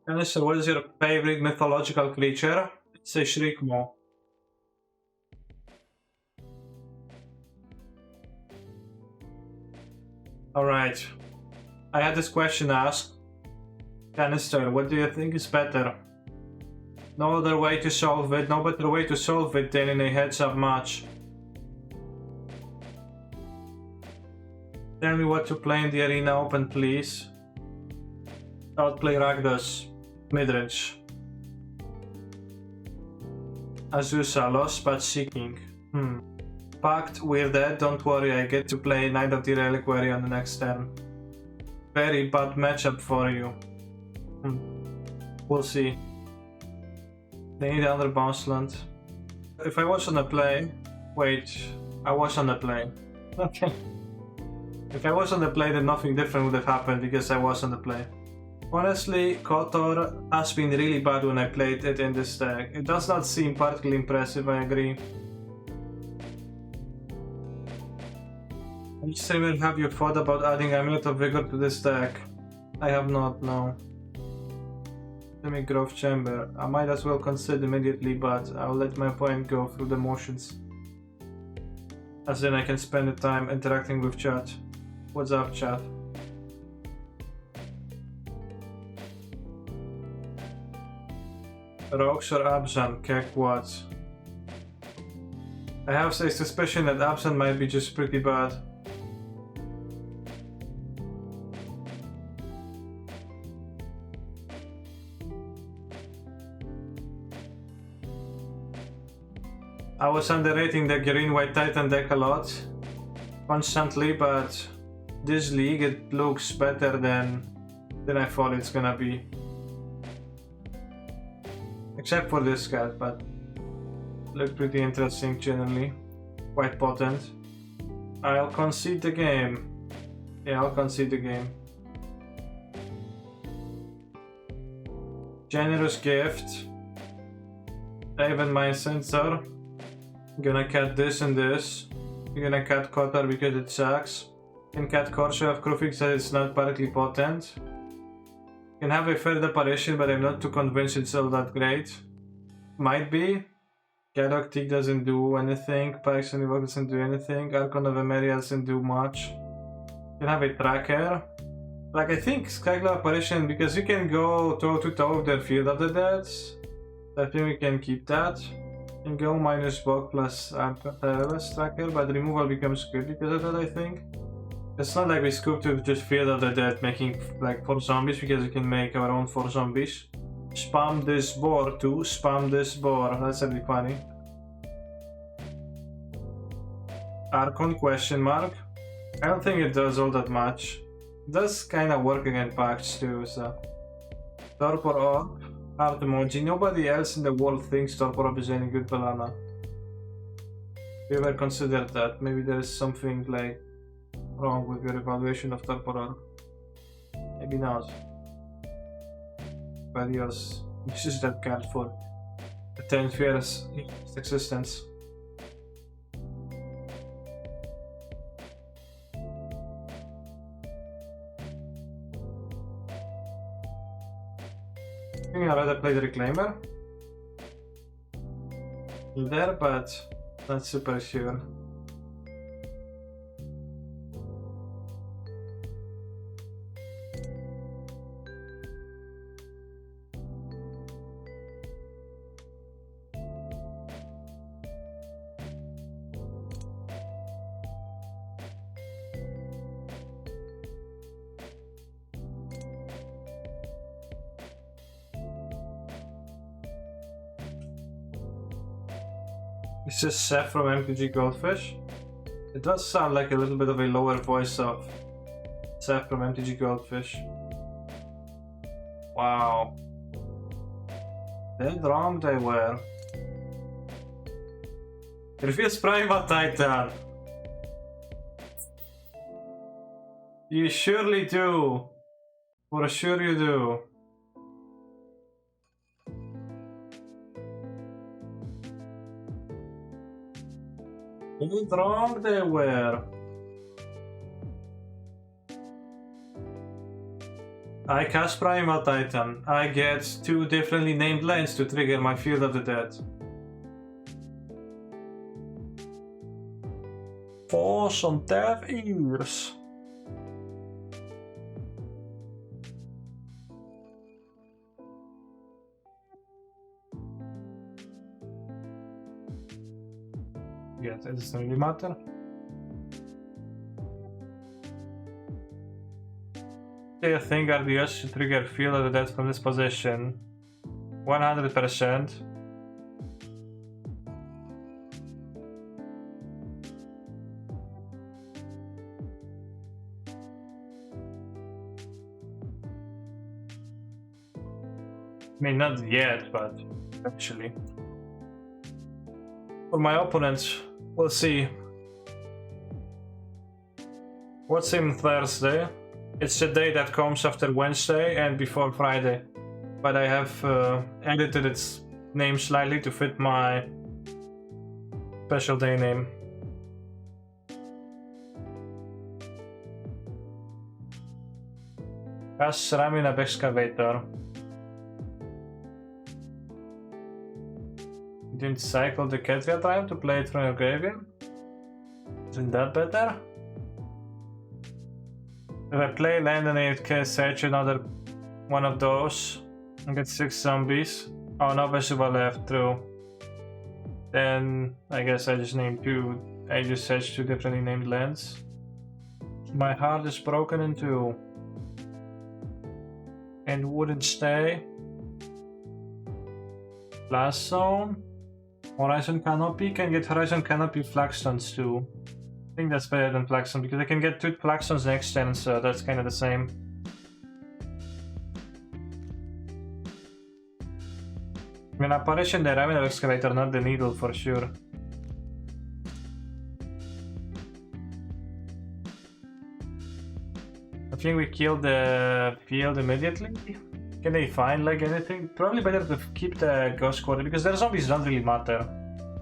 Kanister, what is your favorite mythological creature? Say Shrikmo. Alright. I had this question asked. Kanister, what do you think is better? No other way to solve it, no better way to solve it than in a heads-up match. Tell me what to play in the arena open, please. I'll play Rakdos. Midrange. Azusa, lost but seeking. Pact, we're dead, don't worry, I get to play Knight of the Reliquary on the next turn. Very bad matchup for you. We'll see. They need another bounce land. If I was on the play... Wait, I was on the play. Okay. If I was on the play, then nothing different would have happened because I was on the play. Honestly, KOTOR has been really bad when I played it in this deck. It does not seem particularly impressive, I agree. Streamer, have you thought about adding Amulet of Vigor to this deck? I have not, no. Simic Growth Chamber. I might as well consider immediately, but I'll let my opponent go through the motions. As then I can spend the time interacting with chat. What's up, chat? Rogues or Abzan? Kek what? I have a suspicion that Abzan might be just pretty bad. I was underrating the Green-White Titan deck a lot, constantly, but this league it looks better than I thought it's gonna be. Except for this card, but looked pretty interesting generally. Quite potent. I'll concede the game. Yeah, I'll concede the game. Generous gift. Raven Mind Sensor. Gonna cut this and this. You're gonna cut KOTOR because it sucks. Can cut Corsair of Krufix that it's not particularly potent. Can have a third apparition, but I'm not too convinced it's all that great. Might be. Gadoctic doesn't do anything. Pyxon Evoke doesn't do anything. Archon of Emeria doesn't do much. Can have a tracker. Like, I think Skyclaw Apparition, because you can go toe to toe with the Field of the Dead. I think we can keep that. Can go minus bulk plus tracker, but removal becomes good because of that, I think. It's not like we scooped with just Field of the Dead making like 4 zombies, because we can make our own 4 zombies. Spam this boar too, spam this boar, that's really funny. Archon question mark? I don't think it does all that much. It does kinda work against packs too, so. Torpor Orb, Art Emoji. Nobody else in the world thinks Torpor Orb is any good banana. If you ever considered that, maybe there is something like wrong with your evaluation of Torpor Orb. Maybe not. But yes, uses that card for the 10th year's existence. I think I'd rather play the Reclaimer. There, but not super sure. It's just Seth from MTG Goldfish. It does sound like a little bit of a lower voice of Seth from MTG Goldfish. Wow. Dead wrong they were. Refuse Prima Titan. You surely do. For sure you do. Dead wrong they were. I cast Primal Titan. I get 2 differently named lands to trigger my Field of the Dead. For some deaf ears. Yeah, that doesn't really matter. Do you think RDS should trigger Field of the Dead from this position? 100%. I mean, not yet, but actually. For my opponents, we'll see. What's in Thursday? It's the day that comes after Wednesday and before Friday. But I have edited its name slightly to fit my special day name. Cast Ramina Excavator. You didn't cycle the Ketria Triumph to play it from your graveyard? Isn't that better? If I play land and I can search another one of those and get 6 zombies. Oh, no Vesiva left, true. Then I guess I just named 2. I just searched 2 differently named lands. My heart is broken in 2. And wouldn't stay. Blast Zone. Horizon Canopy, can get Horizon Canopy Flagstones too. I think that's better than Flagstone because I can get 2 Flagstones next turn, so that's kind of the same. I mean, Apparition the Ramina Excavator, not the Needle for sure. I think we kill the field immediately. Can they find like anything? Probably better to keep the Ghost Quarter because their zombies don't really matter.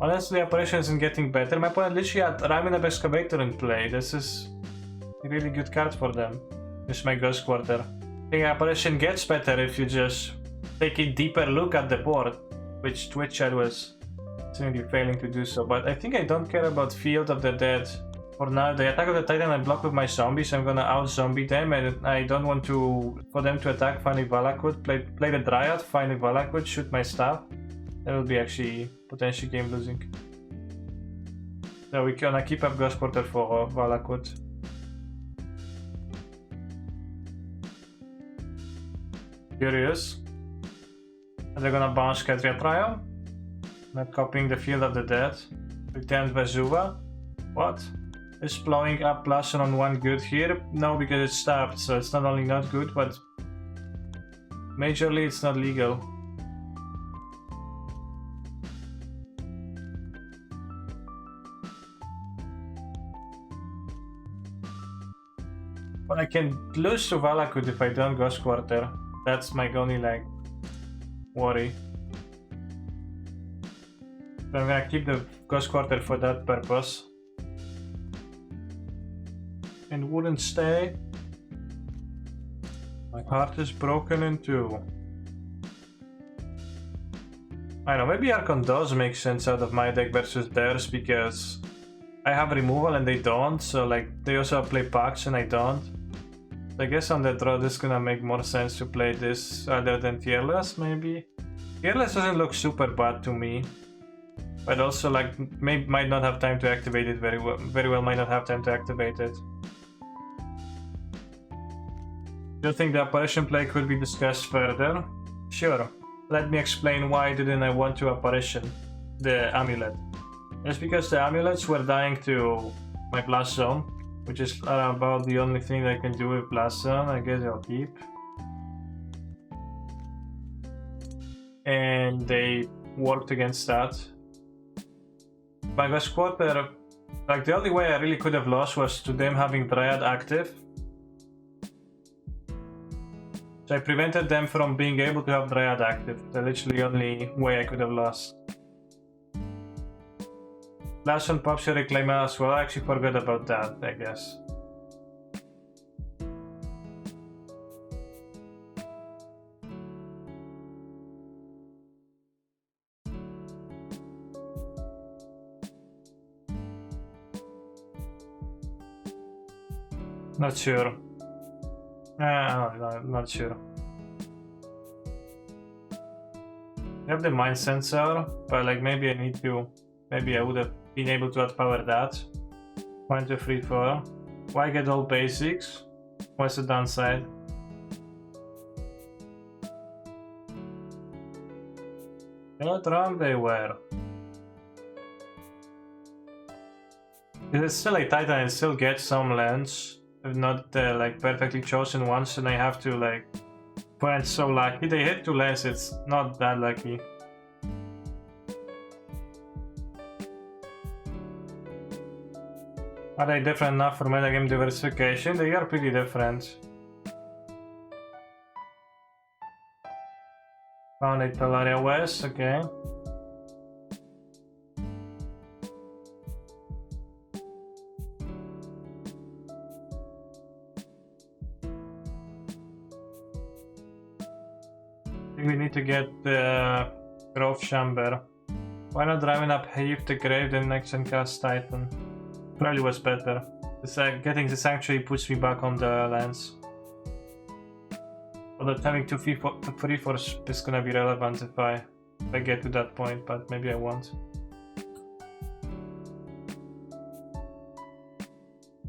Unless the Apparition isn't getting better. My opponent literally had Ramina Excavator in play. This is a really good card for them. This is my Ghost Quarter. I think Apparition gets better if you just take a deeper look at the board, which Twitch chat was seemingly failing to do so. But I think I don't care about Field of the Dead. For now, the attack of the Titan I block with my zombies, I'm gonna out-zombie them, and I don't want for them to attack Fanny Valakut, play the Dryad, Fanny Valakut, shoot my staff. That will be actually potentially game losing. So we're gonna keep up Ghost Quarter for Valakut. Curious. And they're gonna bounce Ketria Trial. Not copying the Field of the Dead. Returned Vesuva. What? Is blowing up plus on 1 good here? No, because it's stabbed, so it's not only not good, but majorly it's not legal. But I can lose to Valakut if I don't Ghost Quarter. That's my only like worry. So I'm gonna keep the Ghost Quarter for that purpose. And wouldn't stay. My heart is broken in 2. I know, maybe Archon does make sense out of my deck versus theirs because I have removal and they don't, so like they also play packs and I don't. So I guess on the draw this is gonna make more sense to play this other than Tearless maybe. Tearless doesn't look super bad to me. But also like might not have time to activate it very well might not have time to activate it. Do you think the Apparition play could be discussed further? Sure. Let me explain why didn't I want to Apparition the Amulet. It's because the Amulets were dying to my Blast Zone, which is about the only thing I can do with Blast Zone. I guess I'll keep. And they worked against that. My Ghost Quarter, like the only way I really could have lost was to them having Dryad active. So I prevented them from being able to have Dryad active. That's literally the only way I could have lost. Last one pops your Reclaimer as well. I actually forgot about that, I guess. Not sure. No, not sure. I have the mind sensor, but like maybe I need to. Maybe I would have been able to outpower that. 1, 2, 3, 4. Why get all basics? What's the downside? What wrong they were? It's still like Titan and still get some lands, if not like perfectly chosen ones, and I have to like. Weren't so lucky. They hit 2 lands. It's not that lucky. Are they different enough for metagame diversification? They are pretty different. Found a Talaria West, okay. I think we need to get the Grove Chamber. Why not driving up Heave the Grave then next and cast Titan? Probably was better. Getting the Sanctuary puts me back on the lands. Although having 2 3 force is gonna be relevant if I get to that point, but maybe I won't.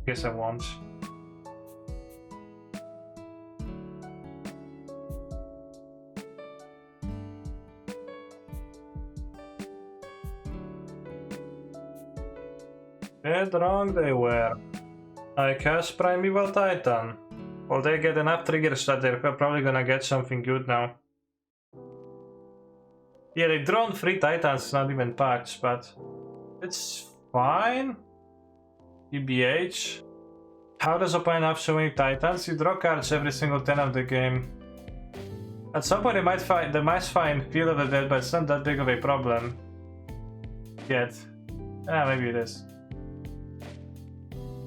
Guess I won't. Dead wrong they were. I cast Primeval Titan. Well, they get enough triggers that they're probably gonna get something good now. Yeah, they drawn 3 Titans, not even packs, but it's fine. EBH. How does opponent have so many Titans? You draw cards every single turn of the game. At some point they might find Field of the Dead, but it's not that big of a problem yet. Maybe it is.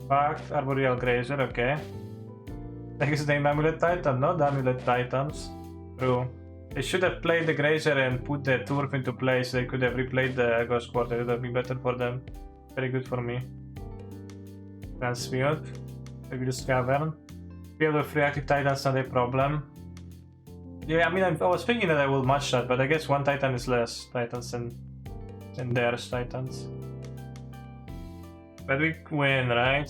Pact, Arboreal Grazer, okay. Next name Amulet Titan, not Amulet Titans. True. They should have played the Grazer and put the Turf into place. They could have replayed the Ghost Quarter. It would have been better for them. Very good for me. Transmute. Maybe the Cavern. Field of 3 active Titans, not a problem. Yeah, I mean, I was thinking that I will match that, but I guess 1 Titan is less Titans than theirs Titans. But we win, right?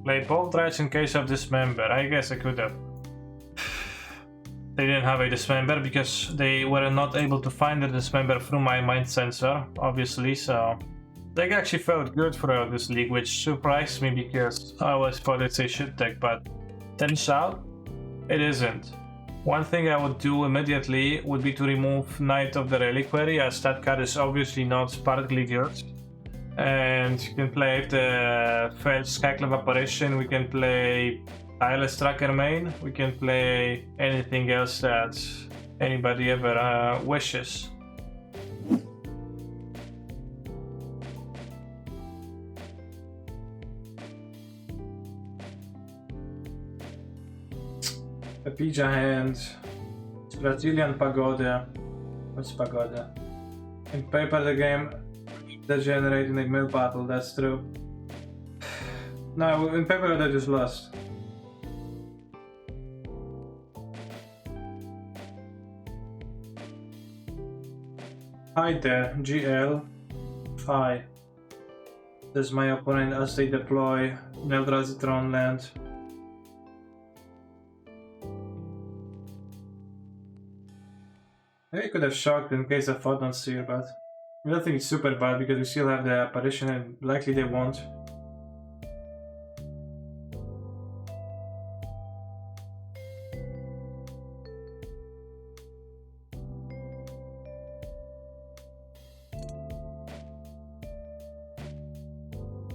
Play both rights in case of dismember. I guess I could have. They didn't have a dismember because they were not able to find the dismember through my mind sensor, obviously, so they actually felt good throughout this league, which surprised me because I always thought it's a shit deck, but turns out it isn't. One thing I would do immediately would be to remove Knight of the Reliquary, as that card is obviously not sparkly good. And you can play the first Skyclave Apparition, we can play Tireless Tracker main, we can play anything else that anybody ever wishes. A Pija hand, Brazilian Pagoda. What's Pagoda? In paper the game degenerated in a mill battle, that's true. No, in paper they just lost. Hi there, GL. Hi. This is my opponent as they deploy an Eldrazi Tron land. Maybe I could have shocked in case I fought on Seer, but I don't think it's super bad because we still have the apparition and likely they won't.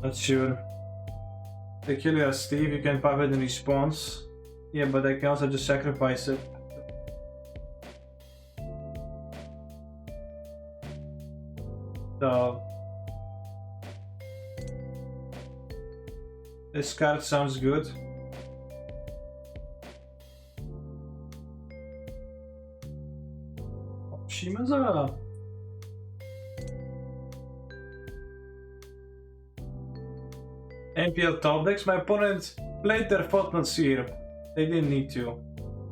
Not sure. They kill you as Steve, you can pop it in response. Yeah, but I can also just sacrifice it. So this card sounds good. Shimaza. NPL top decks. My opponent played their Thought-Knot Seer. They didn't need to.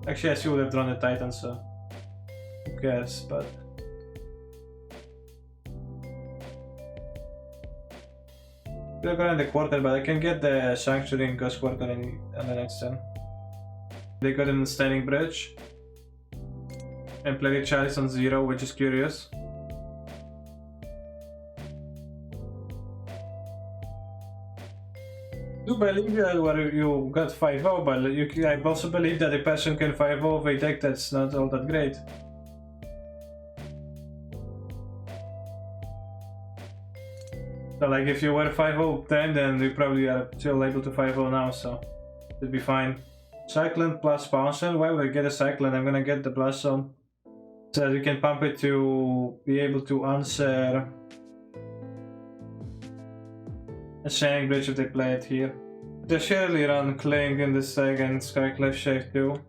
Actually, I still would have drawn the Titan, so who cares? But we're going in the quarter, but I can get the Sanctuary and Ghost Quarter on the next turn. They got in the Standing Bridge and play the Chalice on 0, which is curious. Do believe that where you got 5-0, but I also believe that a person can 5-0 with a deck that's not all that great. So like if you were 5-0 then you probably are still able to 5-0 now, so it'd be fine. Cyclone plus Bouncer. Why would I get a Cyclone? I'm gonna get the Blossom. So you can pump it to be able to answer a Shining Bridge if they play it here. They surely run Cling in this against Skyclave Shave too.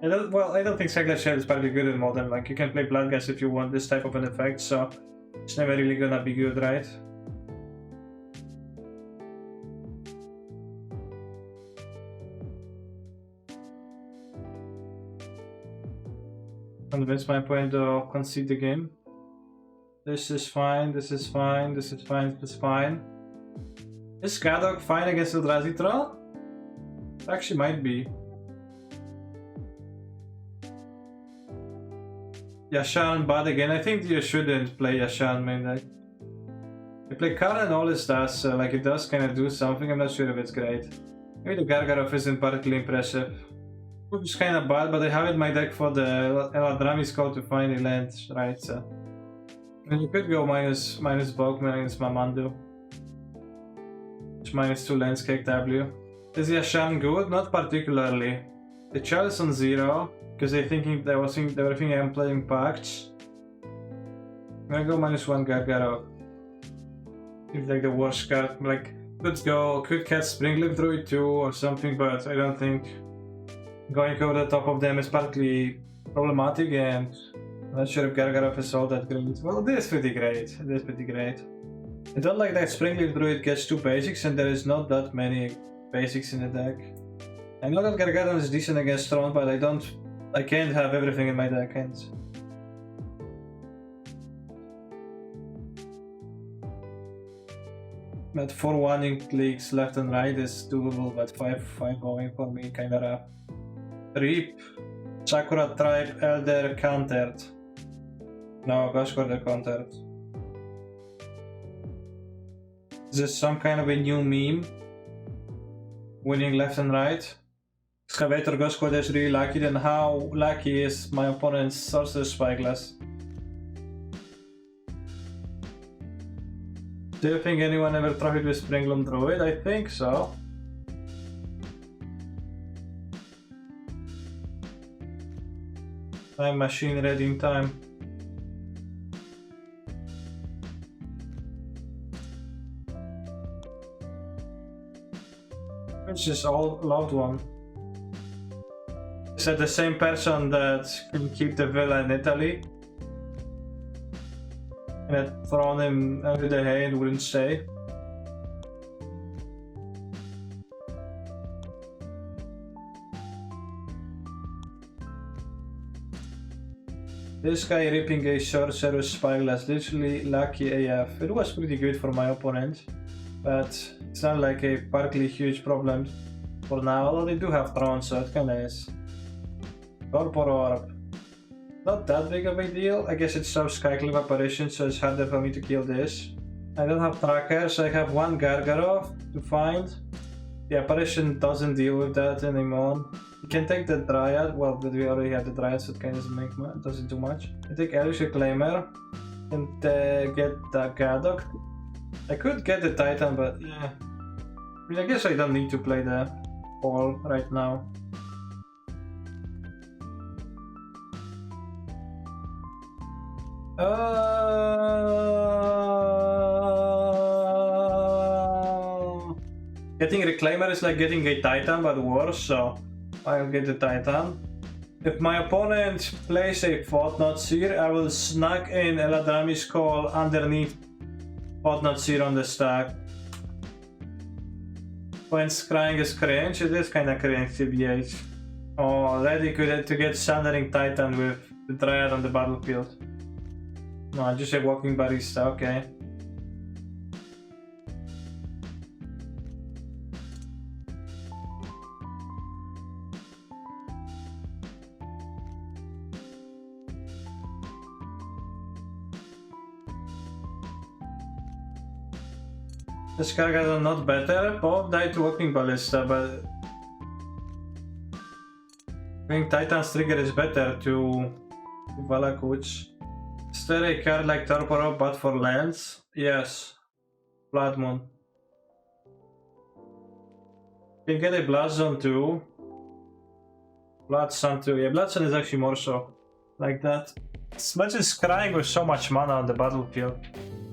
I don't think Skyclave Shave is probably good in Modern. Like you can play Bloodghast if you want this type of an effect, so it's never really gonna be good, right? Convince my opponent to concede the game. This is fine, this is fine, this is fine, this is fine. Is Kadok fine against Eldrazi Tron? Actually might be. Yashan bad again. I think you shouldn't play Yashan main deck. You play Kara and all this does, so like it does kind of do something. I'm not sure if it's great. Maybe the Gargaroth isn't particularly impressive. Which is kind of bad, but I have it in my deck for the Eladrami's call to find a land, right? So and you could go minus bulk, minus Mamandu. Which minus 2 landscape W. Is Yashan good? Not particularly. The Chalice on 0, because they were thinking I'm playing Pacts. I'm gonna go minus 1 Gargaroth. It's like the worst card. Like could catch Springleaf Druid too or something, but I don't think going over the top of them is partly problematic, and I'm not sure if Gargaroth is all that great. Well, it is pretty great. It is pretty great. I don't like that Springleaf Druid gets 2 basics and there is not that many basics in the deck. I know that Gargadon is decent against Tron, but I can't have everything in my deck, and but 4-1 leagues left and right is doable, but 5 going for me kinda rough. Reap, Sakura Tribe, Elder countered. No, Ghost Quarter countered. Is this some kind of a new meme? Winning left and right? Excavator Ghost Quarter is really lucky, then how lucky is my opponent's Sorcerer Spyglass? Do you think anyone ever trafficked with Springloom Druid? I think so. Time machine ready in time. Which is all loved one. Is that the same person that can keep the villa in Italy? And had thrown him under the hay and wouldn't stay? This guy ripping a Sorcerer Spyglass, literally lucky AF. It was pretty good for my opponent, but it's not like a partly huge problem for now, although they do have Tron, so it kinda is. Torpor Orb. Not that big of a deal. I guess it's so Skyclave Apparition, so it's harder for me to kill this. I don't have Tracker, so I have 1 Gargaroth to find. The Apparition doesn't deal with that anymore. You can take the Dryad, well, but we already have the Dryad, so it kind of doesn't do much. I take Elish Reclaimer and get the Gadok. I could get the Titan, but yeah. I mean, I guess I don't need to play the Ball right now. Getting Reclaimer is like getting a Titan, but worse, so I'll get the Titan. If my opponent plays a Thought-Knot Seer, I will snag in Eldrazi's Call underneath Thought-Knot Seer on the stack. When scrying is cringe, it is kinda cringe, TBH. Oh, ready to get Sundering Titan with the Dryad on the battlefield. No, just a Walking Barista, okay. This card are not better, both died to Walking Ballista, but I think Titan's trigger is better to Valakuch. Is there a card like Torpor but for lands? Yes. Blood Moon. You can get a Blood Zone too. Blood Sun too. Yeah, Blood Sun is actually more so like that. As much as scrying with so much mana on the battlefield.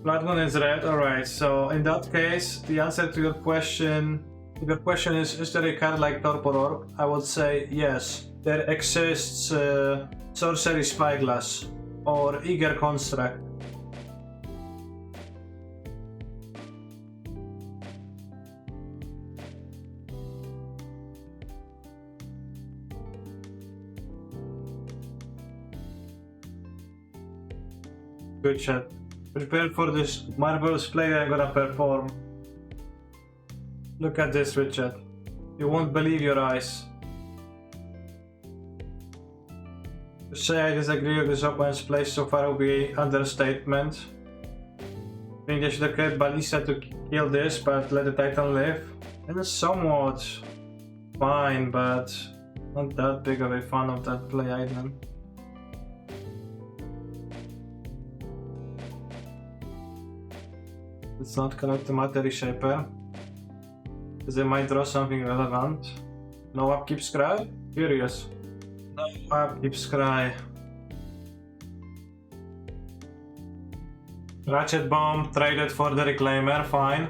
Blood Moon is red, alright, so in that case, the answer to your question, if your question is there a card like Torpor Orb? I would say yes. There exists Sorcery Spyglass or Eager Construct. Good chat. Prepare for this marvelous play I'm gonna perform. Look at this, Richard. You won't believe your eyes. To say I disagree with this opponent's play so far will be an understatement. I think they should have kept Ballista to kill this, but let the Titan live. And it's somewhat fine, but not that big of a fan of that play either. Let's not collect the Matter Reshaper, because they might draw something relevant. No upkeep scry? Curious. No upkeep scry. Ratchet Bomb traded for the Reclaimer, fine.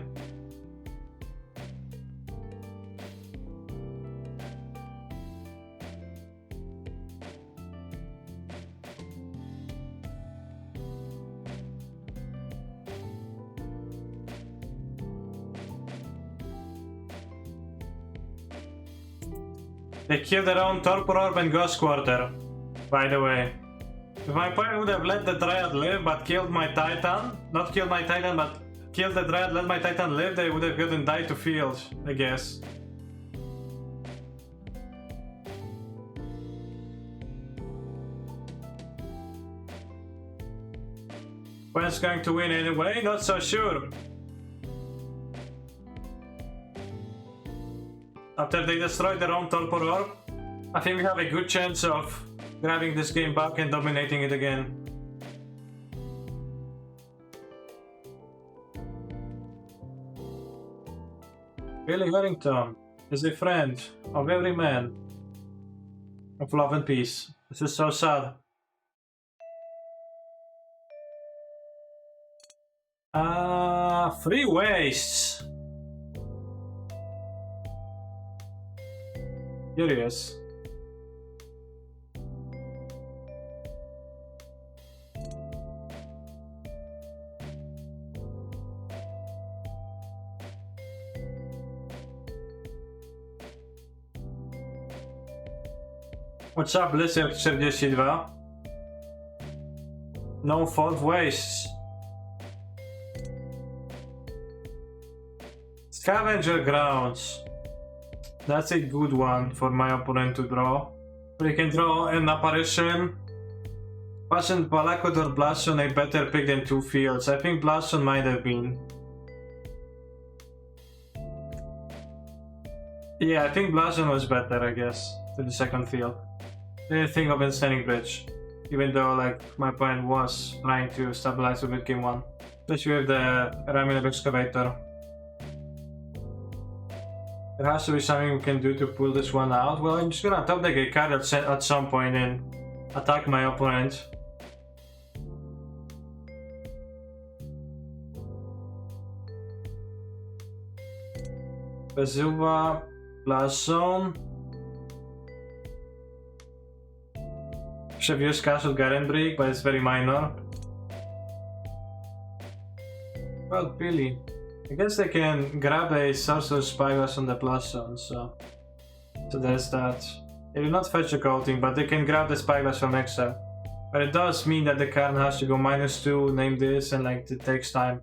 They killed their own Torpor Orb and Ghost Quarter, by the way. If my opponent would have let the Dryad live but killed my Titan, not killed my Titan but killed the Dryad, let my Titan live, they would have gotten die to field, I guess. When's going to win anyway? Not so sure. After they destroy their own Torpor Orb, I think we have a good chance of grabbing this game back and dominating it again. Billy Harrington is a friend of every man of love and peace. This is so sad. Free wastes. Curious. What's up, Blizzard 42? No fault wastes. Scavenger Grounds. That's a good one for my opponent to draw. We can draw an Apparition. Wasn't Balakut or Blaston a better pick than two fields? I think Blaston might have been. Yeah, I think Blaston was better, I guess, to the second field. Didn't think of Ensnaring Bridge, even though like my opponent was trying to stabilize with game 1. Especially with the Ramin Excavator. There has to be something we can do to pull this one out. Well, I'm just gonna top deck a card at some point and attack my opponent. Vesuva, Blast Zone. Should have used Castle Garenbrick, but it's very minor. Well, Billy. I guess they can grab a Sorcerer Spyglass on the Blast Zone, so there's that. They will not fetch a coating, but they can grab the Spyglass from exile. But it does mean that the card has to go -2, name this, and like it takes time.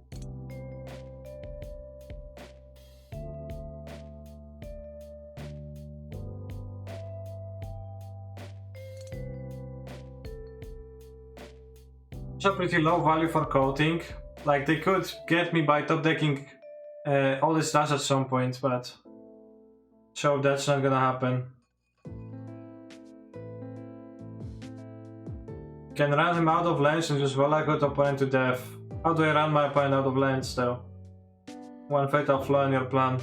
So pretty low value for coating. Like they could get me by top decking all this stuff at some point, but so that's not gonna happen. Can run him out of lands and just I got opponent to death. How do I run my opponent out of lands though? One fatal flaw in your plan.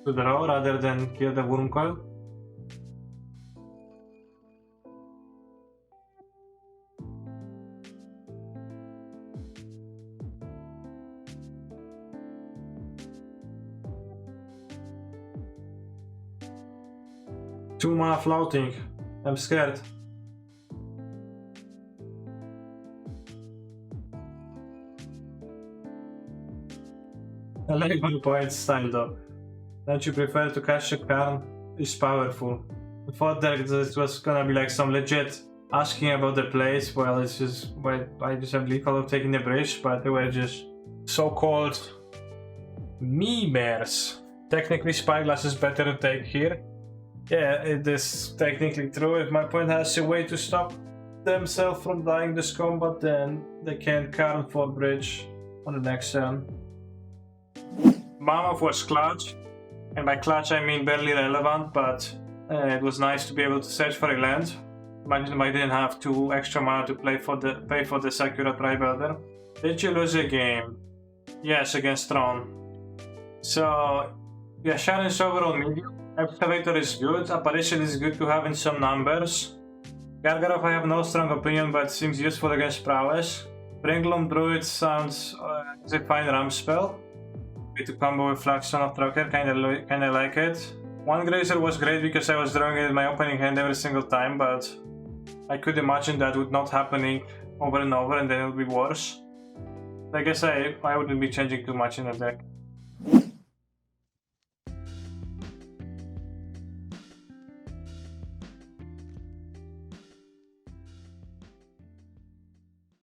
To draw rather than kill the Wurmcoil. Two mana floating. I'm scared. I like 1 point style though. Don't you prefer to catch a card? It's powerful. I thought that it was gonna be like some legit asking about the place. Well, it's just I just have lethal of taking the bridge, but they were just so-called memers. Technically, Spyglass is better to take here. Yeah, it is technically true. If my opponent has a way to stop themselves from dying this combat, then they can Karn for bridge on the next turn. Mammoth was clutch. And by clutch I mean barely relevant, but it was nice to be able to search for a land. Imagine if I didn't have 2 extra mana to pay for the Sakura Tri-Builder. Did you lose a game? Yes, against Tron. So yeah, Sharon's overall medium. Excavator is good, Apparition is good to have in some numbers. Gargaroth I have no strong opinion, but seems useful against Prowess. Bringloom Druid sounds is a fine ramp spell. To combo with Flaxstone of Tracker, kinda like it. One Grazer was great because I was drawing it in my opening hand every single time, but I could imagine that would not happening over and over and then it would be worse. I guess I wouldn't be changing too much in the deck.